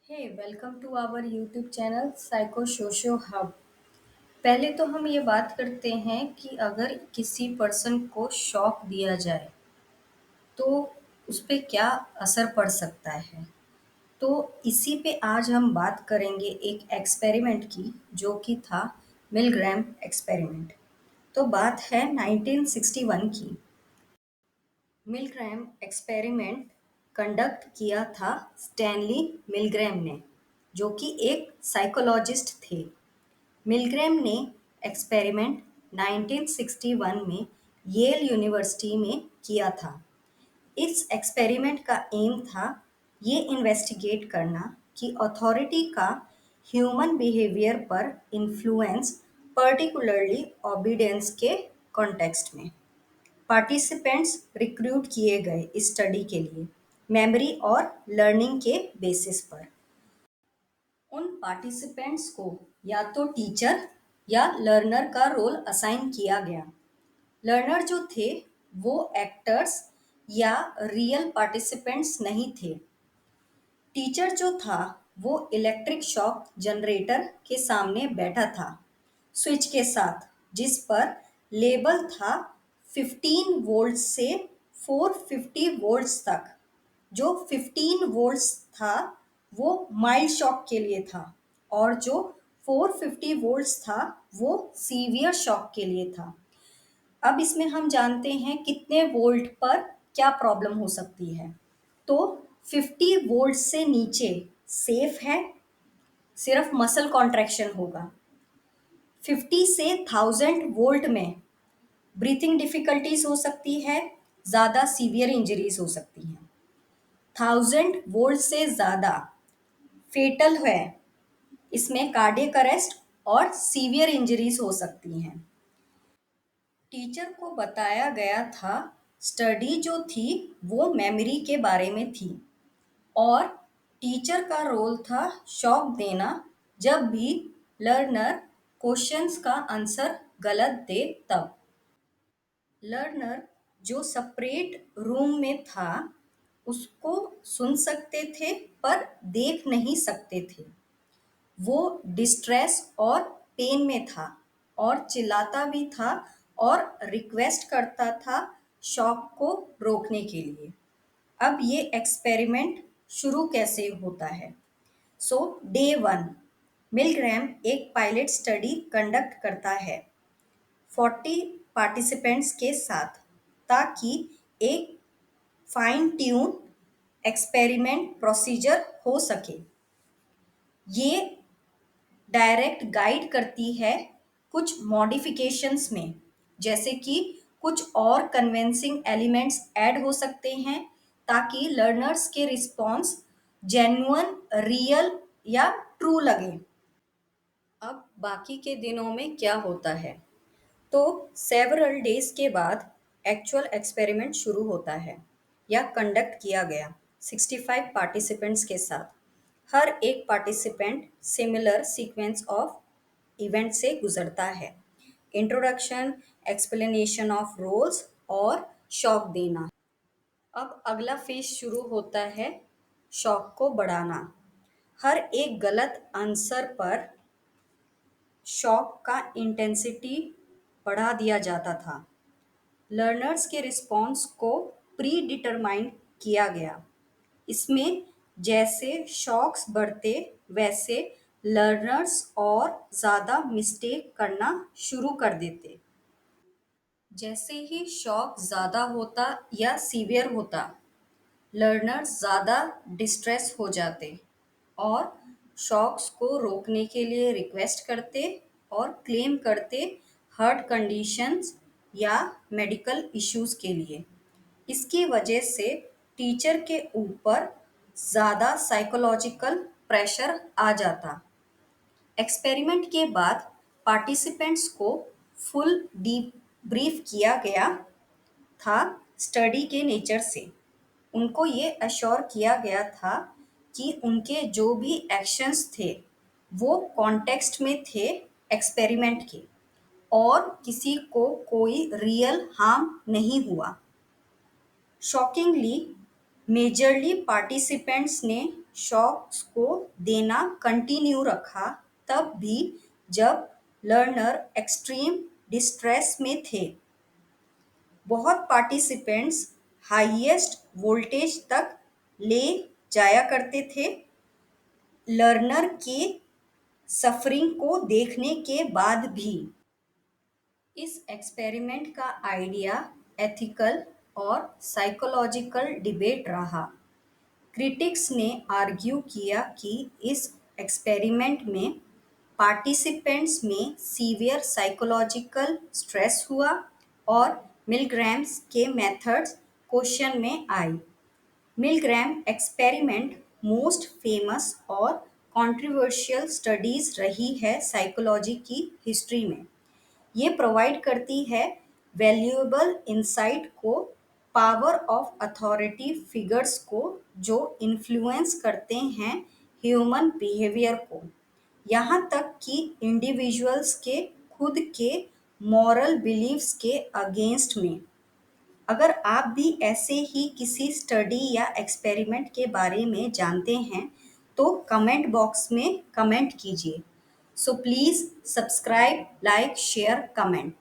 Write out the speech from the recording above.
Hey welcome to our YouTube channel psycho socio hub. पहले तो हम ये बात करते हैं कि अगर किसी पर्सन को शॉक दिया जाए तो उस पे क्या असर पड़ सकता है। तो इसी पे आज हम बात करेंगे एक एक्सपेरिमेंट की जो कि था मिलग्राम एक्सपेरिमेंट। तो बात है 1961 की। मिलग्राम एक्सपेरिमेंट कंडक्ट किया था स्टैनली मिलग्राम ने, जो कि एक साइकोलॉजिस्ट थे। मिलग्राम ने एक्सपेरिमेंट 1961 में येल यूनिवर्सिटी में किया था। इस एक्सपेरिमेंट का एम था ये इन्वेस्टिगेट करना कि अथॉरिटी का ह्यूमन बिहेवियर पर इन्फ्लुएंस, पर्टिकुलरली ओबीडियंस के कॉन्टेक्स्ट में। पार्टिसिपेंट्स रिक्रूट किए गए इस स्टडी के लिए मेमोरी और लर्निंग के बेसिस पर। उन पार्टिसिपेंट्स को या तो टीचर या लर्नर का रोल असाइन किया गया। लर्नर जो थे वो एक्टर्स या रियल पार्टिसिपेंट्स नहीं थे। टीचर जो था वो इलेक्ट्रिक शॉक जनरेटर के सामने बैठा था स्विच के साथ, जिस पर लेबल था 15 वोल्ट से 450 वोल्ट्स तक। जो 15 वोल्ट्स था वो माइल्ड शॉक के लिए था और जो 450 वोल्ट्स था वो सीवियर शॉक के लिए था। अब इसमें हम जानते हैं कितने वोल्ट पर क्या प्रॉब्लम हो सकती है। तो 50 वोल्ट से नीचे सेफ है, सिर्फ मसल कॉन्ट्रैक्शन होगा। 50 से 1000 वोल्ट में ब्रीथिंग डिफिकल्टीज हो सकती है, ज़्यादा सीवियर इंजरीज हो सकती हैं। 1000 वोल्ट से ज़्यादा फेटल है, इसमें कार्डियक अरेस्ट और सीवियर इंजरीज हो सकती हैं। टीचर को बताया गया था स्टडी जो थी वो मेमोरी के बारे में थी और टीचर का रोल था शॉक देना जब भी लर्नर क्वेश्चंस का आंसर गलत दे तब। लर्नर जो सेपरेट रूम में था उसको सुन सकते थे पर देख नहीं सकते थे। वो डिस्ट्रेस और पेन में था और चिल्लाता भी था और रिक्वेस्ट करता था शॉक को रोकने के लिए। अब ये एक्सपेरिमेंट शुरू कैसे होता है। सो डे 1 मिलग्राम एक पायलट स्टडी कंडक्ट करता है 40 पार्टिसिपेंट्स के साथ, ताकि एक फाइन ट्यून एक्सपेरिमेंट प्रोसीजर हो सके। ये डायरेक्ट गाइड करती है कुछ मॉडिफिकेशंस में, जैसे कि कुछ और कन्विंसिंग एलिमेंट्स ऐड हो सकते हैं ताकि लर्नर्स के रिस्पॉन्स जेन्युइन, रियल या ट्रू लगे। अब बाकी के दिनों में क्या होता है। तो सेवरल डेज के बाद एक्चुअल एक्सपेरिमेंट शुरू होता है या कंडक्ट किया गया 65 पार्टिसिपेंट्स के साथ। हर एक participant similar sequence of event से गुजरता है। इंट्रोडक्शन, एक्सप्लेनेशन ऑफ रोल्स और शॉक देना। अब अगला फेज शुरू होता है शॉक को बढ़ाना। हर एक गलत आंसर पर शॉक का इंटेंसिटी बढ़ा दिया जाता था। लर्नर्स के रिस्पॉन्स को प्री डिटरमाइंड किया गया। इसमें जैसे शॉक्स बढ़ते वैसे लर्नर्स और ज़्यादा मिस्टेक करना शुरू कर देते। जैसे ही शॉक ज़्यादा होता या सीवियर होता, लर्नर्स ज़्यादा डिस्ट्रेस हो जाते और शॉक्स को रोकने के लिए रिक्वेस्ट करते और क्लेम करते हार्ट कंडीशंस या मेडिकल इश्यूज के लिए। इसकी वजह से टीचर के ऊपर ज़्यादा साइकोलॉजिकल प्रेशर आ जाता। एक्सपेरिमेंट के बाद पार्टिसिपेंट्स को फुल डीब्रीफ किया गया था स्टडी के नेचर से। उनको ये अश्योर किया गया था कि उनके जो भी एक्शंस थे वो कॉन्टेक्स्ट में थे एक्सपेरिमेंट के और किसी को कोई रियल हार्म नहीं हुआ। शॉकिंगली मेजरली पार्टिसिपेंट्स ने शॉक्स को देना कंटिन्यू रखा, तब भी जब लर्नर एक्सट्रीम डिस्ट्रेस में थे। बहुत पार्टिसिपेंट्स हाईएस्ट वोल्टेज तक ले जाया करते थे। लर्नर के सफरिंग को देखने के बाद भी इस एक्सपेरिमेंट का आइडिया एथिकल और साइकोलॉजिकल डिबेट रहा। क्रिटिक्स ने आर्ग्यू किया कि इस एक्सपेरिमेंट में पार्टिसिपेंट्स में सीवियर साइकोलॉजिकल स्ट्रेस हुआ और मिलग्रैम्स के मेथड्स क्वेश्चन में आए। मिलग्राम एक्सपेरिमेंट मोस्ट फेमस और कंट्रोवर्शियल स्टडीज रही है साइकोलॉजी की हिस्ट्री में। ये प्रोवाइड करती है वैल्यूएबल इंसाइट को पावर ऑफ अथॉरिटी फिगर्स को जो इन्फ्लुएंस करते हैं ह्यूमन बिहेवियर को, यहाँ तक कि इंडिविजुअल्स के खुद के मॉरल बिलीव्स के अगेंस्ट में। अगर आप भी ऐसे ही किसी स्टडी या एक्सपेरिमेंट के बारे में जानते हैं तो कमेंट बॉक्स में कमेंट कीजिए। So please subscribe, like, share, comment.